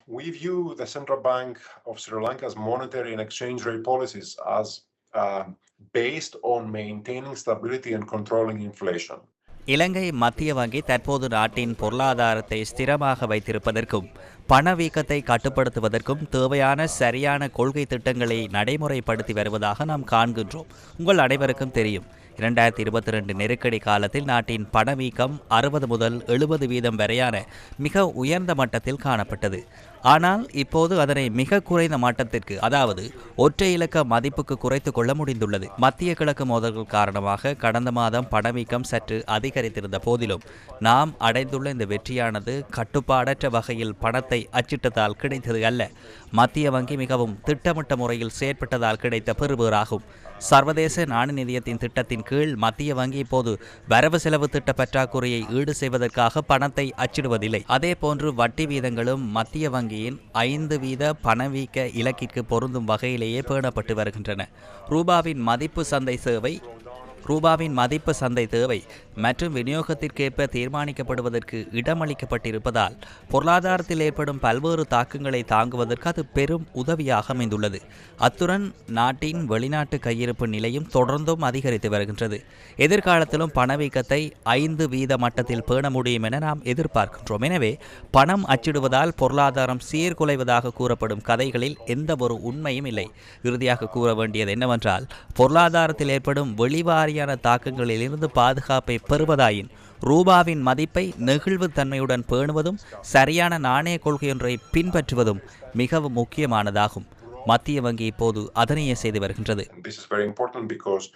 We view the Central Bank of Sri Lanka's monetary and exchange rate policies as based on maintaining stability and controlling inflation. இலங்கை மத்திய வங்கி தற்போது நாட்டின் பொருளாதாரத்தை ஸ்திரமாக வைத்திருப்பதற்கும் பணவீக்கத்தை கட்டுப்படுத்துவதற்கும் தேவையான சரியான கொள்கை திட்டங்களை நடைமுறைப்படுத்தி வருவதாக நாம் காண்கின்றோம். உங்கள் அனைவருக்கும் தெரியும், 2022 நெருக்கடி காலத்தில் நாட்டின் பணவீக்கம் 60 முதல் 70% வரையான மிக உயர்ந்த மட்டத்தில் காணப்பட்டது. ஆனால் இப்போது அதனை மிக குறைந்த மட்டத்திற்கு, அதாவது ஒற்றை இலக்க மதிப்புக்கு குறைத்துக் கொள்ள முடிந்துள்ளது. மத்திய கிழக்கு மோதல்கள் காரணமாக கடந்த மாதம் பணவீக்கம் சற்று அதிகரித்திருந்த போதிலும் நாம் அடைந்துள்ள இந்த வெற்றியானது கட்டுப்பாடற்ற வகையில் பணத்தை அச்சிட்டதால் கிடைத்தது அல்ல. மத்திய வங்கி மிகவும் திட்டமிட்ட முறையில் செயற்பட்டதால் கிடைத்த பெறுபேறாகும். சர்வதேச நாணய நிதியத்தின் திட்டத்தின் கீழ் மத்திய வங்கி இப்போது வரவு செலவு திட்ட பற்றாக்குறையை ஈடு செய்வதற்காக பணத்தை அச்சிடுவதில்லை. அதே போன்று வட்டி வீதங்களும் மத்திய வங்கியின் 5% பணவீக்க இலக்கிற்கு பொருந்தும் வகையிலேயே பேணப்பட்டு வருகின்றன. ரூபாவின் மதிப்பு சந்தை தேவை மற்றும் விநியோகத்திற்கேற்ப தீர்மானிக்கப்படுவதற்கு இடமளிக்கப்பட்டிருப்பதால் பொருளாதாரத்தில் ஏற்படும் பல்வேறு தாக்கங்களை தாங்குவதற்கு அது பெரும் உதவியாக அமைந்துள்ளது. அத்துடன் நாட்டின் வெளிநாட்டு கையிருப்பு நிலையும் தொடர்ந்தும் அதிகரித்து வருகின்றது. எதிர்காலத்திலும் பணவீக்கத்தை 5% மட்டத்தில் பேண முடியும் என நாம் எதிர்பார்க்கின்றோம். எனவே பணம் அச்சிடுவதால் பொருளாதாரம் சீர்குலைவதாக கூறப்படும் கதைகளில் எந்த ஒரு உண்மையும் இல்லை. இறுதியாக கூற வேண்டியது என்னவென்றால், பொருளாதாரத்தில் ஏற்படும் வெளிவாரியான தாக்கங்களில் இருந்து பாதுகாப்பை பெறுவதாயின் ரூபாவின் மதிப்பை நெகிழ்வு தன்மையுடன் பேணுவதும் சரியான நாணய கொள்கையொன்றை பின்பற்றுவதும் மிகவும் முக்கியமானதாகும். மத்திய வங்கி இப்போது அதனையே செய்து வருகின்றது. This is very important because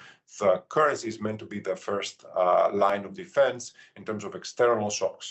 the currency is meant to be the first line of defense in terms of external shocks.